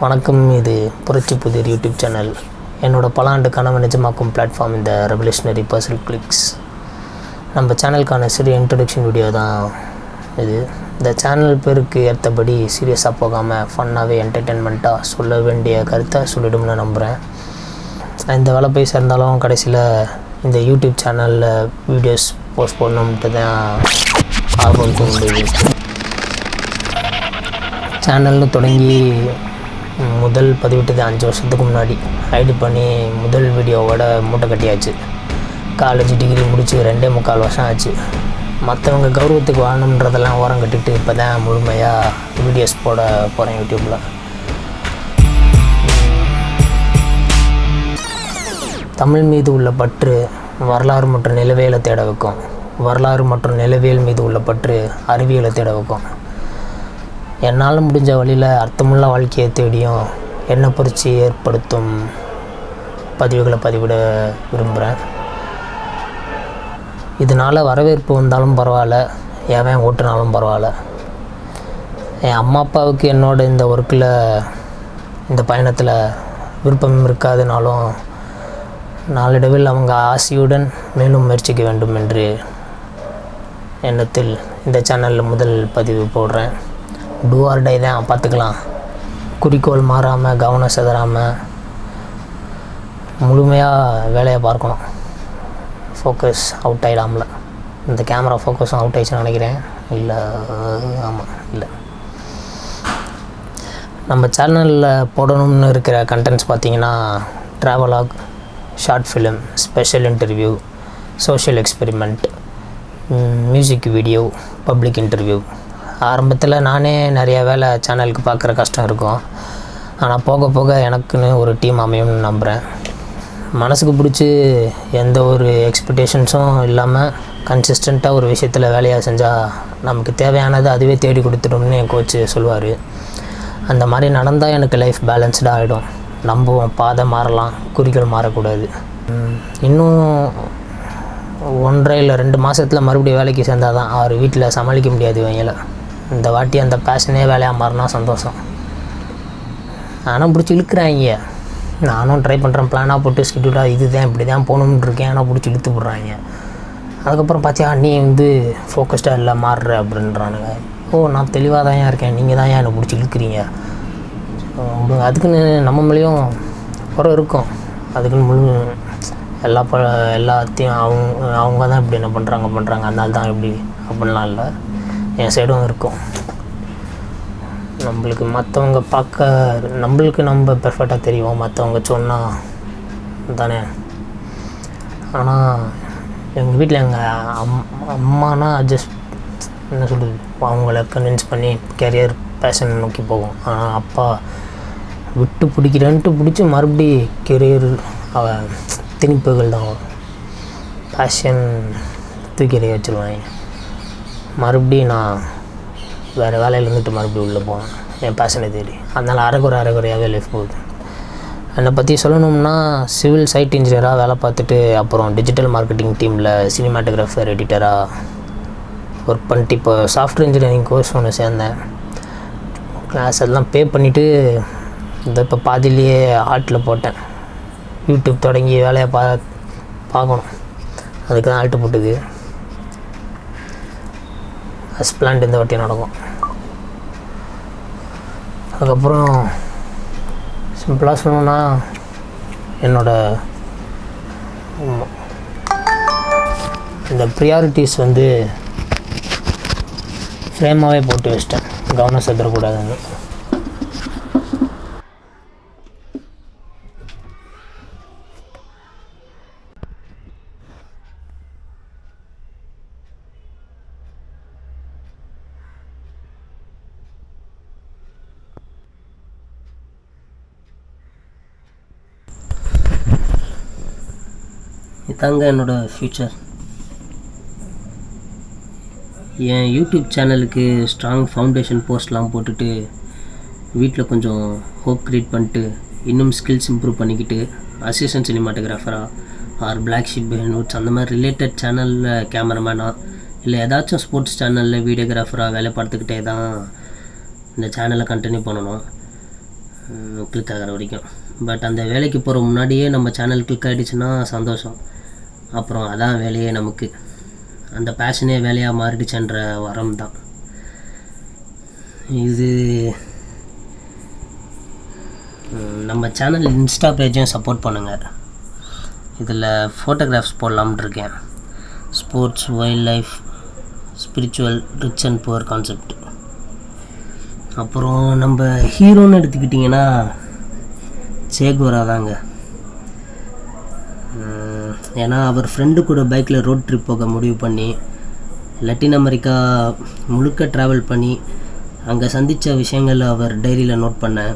வணக்கம். இது புரட்சி புதிர் யூடியூப் சேனல். என்னோடய பல ஆண்டு கனவு நிஜமாக்கும் பிளாட்ஃபார்ம் இந்த ரெவல்யூஷனரி பர்சனல் கிளிக்ஸ். நம்ம சேனலுக்கான சிறிய இன்ட்ரடக்ஷன் வீடியோ தான் இது. இந்த சேனல் பேருக்கு ஏற்றபடி சீரியஸாக போகாமல் ஃபன்னாகவே என்டர்டெயின்மெண்ட்டாக சொல்ல வேண்டிய கருத்தை சொல்லிடும்னு நம்புகிறேன். இந்த வேலை போய் சேர்ந்தாலும் கடைசியில் இந்த யூடியூப் சேனலில் வீடியோஸ் போஸ்ட் பண்ணணும்ட்டு தான் ஆர்வம் தோன்றுது. சேனல்னு தொடங்கி முதல் பதிவிட்டது 5 வருஷத்துக்கு முன்னாடி. ஐடி பண்ணி முதல் வீடியோவோட மூட்டை கட்டியாச்சு. காலேஜ் டிகிரி முடித்து 2.25 வருஷம் ஆச்சு. மற்றவங்க கௌரவத்துக்கு வாழணுன்றதெல்லாம் ஓரம் கட்டிட்டு இப்போ தான் முழுமையாக வீடியோஸ் போட போகிறேன் யூடியூப்பில். தமிழ் மீது உள்ள பற்று வரலாறு மற்றும் நிலவியலை தேட வைக்கும். வரலாறு மற்றும் நிலவியல் மீது உள்ள பற்று அறிவியலை தேட வைக்கும். என்னால் முடிஞ்ச வழியில் அர்த்தமுள்ள வாழ்க்கையை தேடியும் என்னை பொறிச்சு ஏற்படுத்தும் பதிவுகளை பதிவிட விரும்புகிறேன். இதனால் வரவேற்பு வந்தாலும் பரவாயில்ல, எவன் ஓட்டுனாலும் பரவாயில்ல. என் அம்மா அப்பாவுக்கு என்னோட இந்த ஒர்க்கில் இந்த பயணத்தில் விருப்பம் இருக்காதுனாலும் நாளடைவில் அவங்க ஆசையுடன் மேலும் முயற்சிக்க வேண்டும் என்று எண்ணத்தில் இந்த சேனலில் முதல் பதிவு போடுறேன். டூ ஆர் டை தான், பார்த்துக்கலாம். குறிக்கோள் மாறாமல், கவனம் சிதறாமல் முழுமையாக வேலையை பார்க்கணும். ஃபோக்கஸ் அவுட் ஆகிடாமல. இந்த கேமரா ஃபோக்கஸும் அவுட் ஆகிடுச்சுன்னு நினைக்கிறேன். இல்லை, ஆமாம், இல்லை. நம்ம சேனலில் போடணும்னு இருக்கிற கண்டென்ட்ஸ் பார்த்திங்கன்னா travelogue, short film, special interview, social experiment, music video, public interview. ஆரம்பத்தில் நானே நிறைய வேலை சேனலுக்கு பார்க்குற கஷ்டம் இருக்கும். ஆனால் போக போக எனக்குன்னு ஒரு டீம் அமையும்னு நம்புகிறேன். மனசுக்கு பிடிச்சி எந்த ஒரு எக்ஸ்பெக்டேஷன்ஸும் இல்லாமல் கன்சிஸ்டண்ட்டாக ஒரு விஷயத்தில் வேலையாக செஞ்சால் நமக்கு தேவையானது அதுவே தேடி கொடுத்துடும்னு என் கோச்சு சொல்லுவார். அந்த மாதிரி நடந்தால் எனக்கு லைஃப் பேலன்ஸ்டாக ஆகிடும். நம்புவோம், பாதை மாறலாம், குறிக்கோள் மாறக்கூடாது. இன்னும் 1.5 இல்லை 2 மாதத்தில் மறுபடியும் வேலைக்கு சேர்ந்தால் தான் அவர் வீட்டில் சமாளிக்க முடியாது இவங்களை. இந்த வாட்டி அந்த பேஷனே வேலையாக மாறினா சந்தோஷம். ஆனால் பிடிச்சி இழுக்கிறாங்க. நானும் ட்ரை பண்ணுறேன், பிளானாக போட்டு ஸ்கெட்யூலாக இது தான் இப்படி தான் போகணுன்னு இருக்கேன். ஆனால் பிடிச்சி இழுத்து போடுறாங்க. அதுக்கப்புறம் பார்த்தியா நீ ஃபோக்கஸ்டாக இல்லை மாறுற அப்படின்றானுங்க. நான் தெளிவாக தான் இருக்கேன், நீங்கள் தான் என்னை பிடிச்சி இழுக்கிறீங்க. அதுக்குன்னு நம்ம மேலேயும் குறை இருக்கும். அதுக்குன்னு எல்லாத்தையும் அவங்க தான் இப்படி என்ன பண்ணுறாங்க அதனால தான் இப்படி அப்படின்லாம் இல்லை. என் சைடும் இருக்கும். நம்மளுக்கு மற்றவங்க நம்மளுக்கு நம்ம பெர்ஃபெக்டாக தெரியும், மற்றவங்க சொன்னால் தானே. ஆனால் எங்கள் வீட்டில் எங்கள் அம்மானா அட்ஜஸ்ட் என்ன சொல்கிறது, அவங்கள கன்வின்ஸ் பண்ணி கேரியர் பேஷன் நோக்கி போகும். ஆனால் அப்பா விட்டு பிடிக்கிறேன்ட்டு பிடிச்சி மறுபடி கெரியர் திணிப்புகள் தான், பேஷன் தூக்கி வச்சுருவாங்க. மறுபடியும் நான் வேறு வேலையில் இருந்துட்டு மறுபடியும் உள்ளே போவேன் என் பேஷனை தேடி. அதனால் அரைகுறையாகவே லைஃப் போகுது. என்னை பற்றி சொல்லணும்னா சிவில் சைட் இன்ஜினியராக வேலை பார்த்துட்டு அப்புறம் டிஜிட்டல் மார்க்கெட்டிங் டீமில் சினிமாட்டோகிராஃபர் எடிட்டராக ஒர்க் பண்ணிட்டு இப்போ சாஃப்ட்வேர் இன்ஜினியரிங் கோர்ஸ் ஒன்று சேர்ந்தேன். கிளாஸ் எல்லாம் பே பண்ணிவிட்டு இப்போ பாதிலேயே ஆர்ட்டில் போட்டேன். யூடியூப் தொடங்கி வேலையை பார்க்கணும், அதுக்கு தான் ஆல்ட்டு போட்டுது. பிளான்ட் இந்த வாட்டி நடக்கும். அதுக்கப்புறம் சிம்பிளாக சொல்லணுன்னா இந்த ப்ரியாரிட்டிஸ் ஃப்ரேமாகவே போட்டு வச்சிட்டேன், கவனம் செலுத்தக்கூடாதுன்னு. இதாங்க என்னோடய ஃப்யூச்சர். என் யூடியூப் சேனலுக்கு ஸ்ட்ராங் ஃபவுண்டேஷன் போஸ்ட்லாம் போட்டுட்டு வீட்டில் கொஞ்சம் ஹோப் க்ரியேட் பண்ணிட்டு இன்னும் ஸ்கில்ஸ் இம்ப்ரூவ் பண்ணிக்கிட்டு அசிஸ்டன்ட் சினிமாட்டோகிராஃபராக ஆர் பிளாக் ஷீப் நோட்ஸ் அந்த மாதிரி ரிலேட்டட் சேனலில் கேமராமேனாக இல்லை ஏதாச்சும் ஸ்போர்ட்ஸ் சேனலில் வீடியோகிராஃபராக வேலை பார்த்துக்கிட்டே தான் இந்த சேனலை கண்டினியூ பண்ணணும். கிளிக் ஆகிற வரைக்கும். பட் அந்த வேலைக்கு போகிற முன்னாடியே நம்ம சேனல் கிளிக் ஆகிடுச்சுன்னா சந்தோஷம். அப்புறம் அதான் வேலையே நமக்கு. அந்த பேஷனே வேலையாக மாறிடுச்சுன்ற வரம் தான் இது. நம்ம சேனல் இன்ஸ்டா பேஜையும் சப்போர்ட் பண்ணுங்கள். இதில் ஃபோட்டோகிராஃப்ஸ் போடலாம்னு இருக்கேன். Sports, wild life, spiritual, rich and poor concept. அப்புறம் நம்ம ஹீரோன்னு எடுத்துக்கிட்டிங்கன்னா சேகுவரா தாங்க. ஏன்னா அவர் ஃப்ரெண்டு கூட பைக்கில் ரோட் ட்ரிப் போக முடிவு பண்ணி லத்தீன் அமெரிக்கா முழுக்க ட்ராவல் பண்ணி அங்கே சந்தித்த விஷயங்கள் அவர் டைரியில் நோட் பண்ணேன்.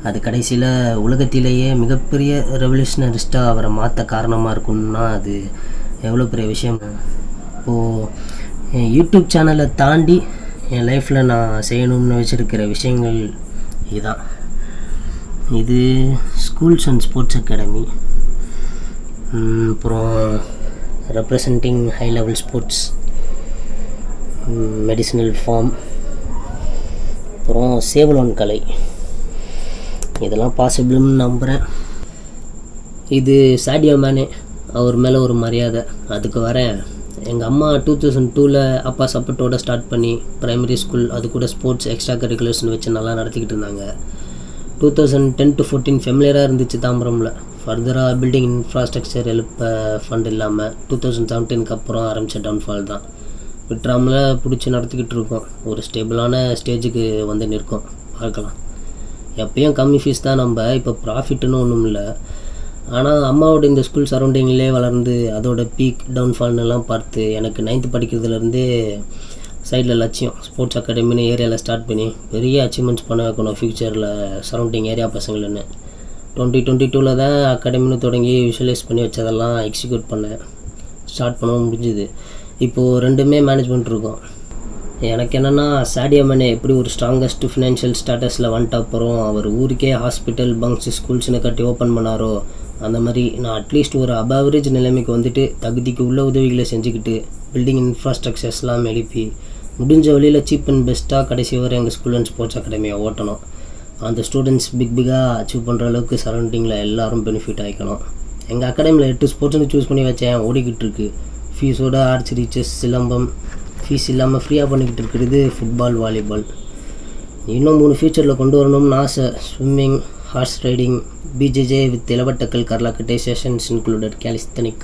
அது கடைசியில் உலகத்திலேயே மிகப்பெரிய ரெவல்யூஷனரிஸ்ட்டாக அவரை மாற்ற காரணமாக இருக்குன்னா அது எவ்வளோ பெரிய விஷயம். இப்போது என் யூடியூப் சேனலை தாண்டி என் லைஃப்பில் நான் செய்யணும்னு வச்சுருக்கிற விஷயங்கள் இதுதான். இது ஸ்கூல்ஸ் அண்ட் ஸ்போர்ட்ஸ் அகாடமி, அப்புறம் representing high level sports, medicinal farm, அப்புறம் சேவலோன் கலை. இதெல்லாம் பாசிபிள்னு நம்புகிறேன். இது சாடியோ மேனே, அவர் மேலே ஒரு மரியாதை. அதுக்கு வரேன். எங்கள் அம்மா 2002 அப்பா சப்போர்ட்டோடு ஸ்டார்ட் பண்ணி ப்ரைமரி ஸ்கூல் அது கூட ஸ்போர்ட்ஸ் எக்ஸ்ட்ரா கரிக்குலர்ஸ்னு வச்சு நல்லா நடத்திக்கிட்டு இருந்தாங்க. 2010 to 14 ஃபெமிலியராக இருந்துச்சு தாம்பரமில். ஃபர்தராக பில்டிங் இன்ஃப்ராஸ்ட்ரக்சர் எழுப்ப ஃபண்ட் இல்லாமல் 2017 அப்புறம் ஆரம்பித்த டவுன்ஃபால் தான். விட்ராமில் பிடிச்சி நடத்திக்கிட்டு இருக்கோம். ஒரு ஸ்டேபிளான ஸ்டேஜுக்கு வந்து நிற்கும். பார்க்கலாம். எப்பயும் கம்மி ஃபீஸ் தான் நம்ம. இப்போ ப்ராஃபிட்டுன்னு ஒன்றும் இல்லை. ஆனால் அம்மாவோட இந்த ஸ்கூல் சரௌண்டிங்லேயே வளர்ந்து அதோட பீக் டவுன்ஃபால்னெல்லாம் பார்த்து எனக்கு 9th படிக்கிறதுலேருந்தே சைடில் லட்சியம் ஸ்போர்ட்ஸ் அகாடமின்னு ஏரியாவில் ஸ்டார்ட் பண்ணி பெரிய அச்சீவ்மெண்ட்ஸ் பண்ண வைக்கணும் ஃப்யூச்சரில் சரௌண்டிங் ஏரியா பசங்களுன்னு. 2022 தான் அகாடமின்னு தொடங்கி விஷுவலைஸ் பண்ணி வச்சதெல்லாம் எக்ஸிக்யூட் பண்ணேன். ஸ்டார்ட் பண்ண முடிஞ்சுது. இப்போது ரெண்டுமே மேனேஜ் பண்ணிட்டுருக்கோம். எனக்கு என்னென்னா சாடியோ மேனே எப்படி ஒரு ஸ்ட்ராங்கஸ்ட் ஃபினான்ஷியல் ஸ்டேட்டஸில் வந்துட்ட அப்புறம் அவர் ஊருக்கே ஹாஸ்பிட்டல், பங்க்ஸ், ஸ்கூல்ஸ்னு கட்டி ஓப்பன் பண்ணாரோ அந்த மாதிரி நான் அட்லீஸ்ட் ஒரு அபவரேஜ் நிலைமைக்கு வந்துட்டு தகுதிக்கு உள்ள உதவிகளை செஞ்சுக்கிட்டு பில்டிங் இன்ஃப்ராஸ்ட்ரக்சர்ஸ்லாம் எழுப்பி முடிஞ்ச வழியில் சீப் அண்ட் பெஸ்ட்டாக கடைசி வரை எங்கள் ஸ்கூல் அண்ட் ஸ்போர்ட்ஸ் அகாடமியை ஓட்டணும். அந்த ஸ்டூடெண்ட்ஸ் பிக்காக அச்சீவ் பண்ணுற அளவுக்கு சரௌண்டிங்கில் எல்லோரும் பெனிஃபிட் ஆகிக்கணும். எங்கள் அகாடமியில் 8 ஸ்போர்ட்ஸ்னு சூஸ் பண்ணி வச்சேன். ஓடிக்கிட்டு இருக்குது. ஃபீஸோட ஆர்ச்சரி, செஸ், சிலம்பம் ஃபீஸ் இல்லாமல் ஃப்ரீயாக பண்ணிக்கிட்டு இருக்கிறது ஃபுட்பால், வாலிபால். இன்னும் 3 ஃபியூச்சரில் கொண்டு வரணும்னு ஆசை. Swimming, horse riding, BJJ with இளவட்டக்கல், கர்லாக்கட்டை செஷன்ஸ் இன்க்ளூடட், கேலிஸ்தனிக்.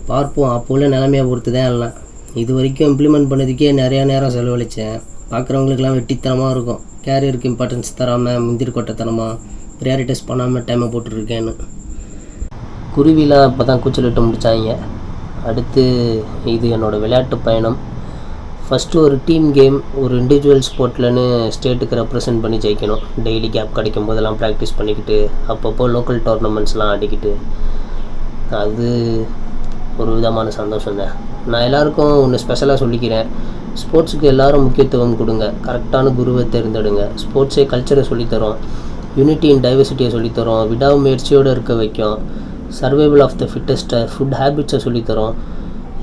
பார்ப்போம். அப்போல நிலைமையை பொறுத்து தான் எல்லாம். இது வரைக்கும் இம்ப்ளிமெண்ட் பண்ணதுக்கே நிறையா நேரம் செலவழித்தேன். பார்க்குறவங்களுக்கெல்லாம் வெட்டித்தனமாக இருக்கும். கேரியருக்கு இம்பார்ட்டன்ஸ் தராமல் முந்திரி கொட்டத்தனமாக ப்ரியாரிட்டைஸ் பண்ணாமல் டைமை போட்டுருக்கேன்னு. குருவிலாம் இப்போ தான் கூச்சலிட்டு முடித்தாங்க. அடுத்து இது என்னோடய விளையாட்டு பயணம். ஃபஸ்ட்டு ஒரு டீம் கேம், ஒரு இண்டிவிஜுவல் ஸ்போர்ட்லன்னு ஸ்டேட்டுக்கு ரெப்ரசன்ட் பண்ணி ஜெயிக்கணும். டெய்லி கேப் கிடைக்கும் போதெல்லாம் ப்ராக்டிஸ் பண்ணிக்கிட்டு அப்பப்போ லோக்கல் டோர்னமெண்ட்ஸ்லாம் ஆடிக்கிட்டு அது ஒரு விதமான சந்தோஷம் தான். நான் எல்லாேருக்கும் ஒன்று ஸ்பெஷலாக சொல்லிக்கிறேன். ஸ்போர்ட்ஸுக்கு எல்லோரும் முக்கியத்துவம் கொடுங்க. கரெக்டான குருவை தேர்ந்தெடுங்க. ஸ்போர்ட்ஸே கல்ச்சரை சொல்லித்தரோம், யூனிட்டி இன் டைவர்சிட்டியை சொல்லித்தரோம், விடாமுயற்சியோடு இருக்க வைக்கும், சர்வைவல் ஆஃப் த ஃபிட்டஸ்ட்டை, ஃபுட் ஹேபிட்ஸை சொல்லித்தரோம்,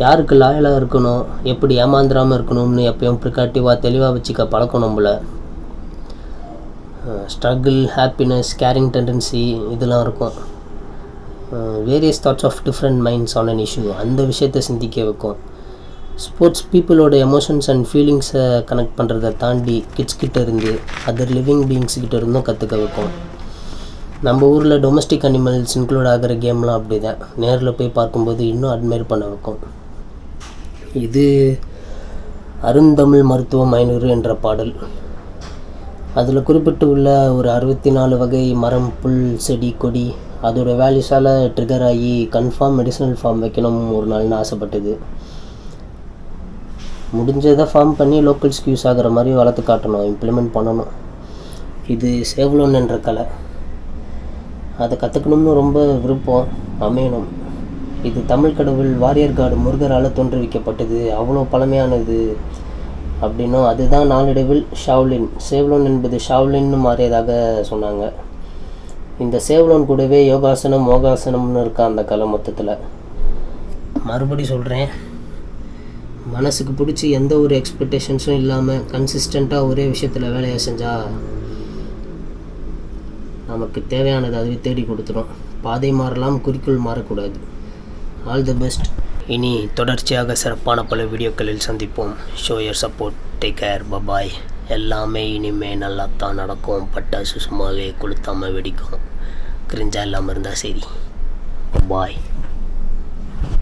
யாருக்கு லாயலாக இருக்கணும், எப்படி ஏமாந்துடாமல் இருக்கணும்னு எப்பயும் ப்ரிகாட்டிவாக தெளிவாக வச்சுக்க பழக்கம் நம்மள. ஸ்ட்ரகிள், ஹாப்பினஸ், கேரிங் டெண்டன்சி இதெல்லாம் இருக்கும். Various thoughts of different minds on an issue, அந்த விஷயத்தை சிந்திக்க வைக்கும். ஸ்போர்ட்ஸ் பீப்புளோட எமோஷன்ஸ் அண்ட் ஃபீலிங்ஸை கனெக்ட் பண்ணுறதை தாண்டி கிட்ஸ்கிட்ட இருந்து அதர் லிவிங் பீயிங்ஸ்கிட்ட இருந்தும் கற்றுக்க வைக்கும். நம்ம ஊரில் டொமஸ்டிக் அனிமல்ஸ் இன்க்ளூட் ஆகிற கேம்லாம் அப்படி தான். நேரில் போய் பார்க்கும்போது இன்னும் அட்மையர் பண்ண வைக்கும். இது அருந்தமிழ் மருத்துவம் 500 என்ற பாடல். அதில் குறிப்பிட்டு உள்ள ஒரு 64 வகை மரம், புல், செடி, கொடி அதோட வேல்யூஸால் ட்ரிகர் ஆகி கன்ஃபார்ம் மெடிசனல் ஃபார்ம் வைக்கணும் ஒரு நாள்னு ஆசைப்பட்டது. முடிஞ்சதை ஃபார்ம் பண்ணி லோக்கல்ஸ்க்கு யூஸ் ஆகிற மாதிரி வளர்த்து காட்டணும், இம்ப்ளிமெண்ட் பண்ணணும். இது சேவலோன் என்ற கலை. அதை கற்றுக்கணும்னு ரொம்ப விருப்பம், அமையணும். இது தமிழ் கடவுள் வாரியர் காடு முருகரால் தோன்றுவிக்கப்பட்டது, அவ்வளோ பழமையானது அப்படின்னும் அதுதான் நாளடைவில் ஷாவ்லின், சேவலோன் என்பது ஷாவ்லின்னு மாறியதாக சொன்னாங்க. இந்த சேவலோன் கூடவே யோகாசனம், மோகாசனம்னு இருக்கா அந்த கலை மொத்தத்தில். மறுபடி சொல்கிறேன், மனசுக்கு பிடிச்சி எந்த ஒரு எக்ஸ்பெக்டேஷன்ஸும் இல்லாமல் கன்சிஸ்டண்ட்டாக ஒரே விஷயத்தில் வேலையை செஞ்சால் நமக்கு தேவையானது அதுவே தேடி கொடுத்துரும். பாதை மாறலாம், குறிக்கோள் மாறக்கூடாது. All the best. இனி தொடர்ச்சியாக சிறப்பான பல வீடியோக்களில் சந்திப்போம். Show your support. Take care. Bye bye. எல்லாமே இனிமேல் நல்லா தான் நடக்கும். பட்டாசு சும்மாவே கொளுத்தாமல் வெடிக்கும். கிரிஞ்சா இல்லாமல் இருந்தால் சரி. பபாய்.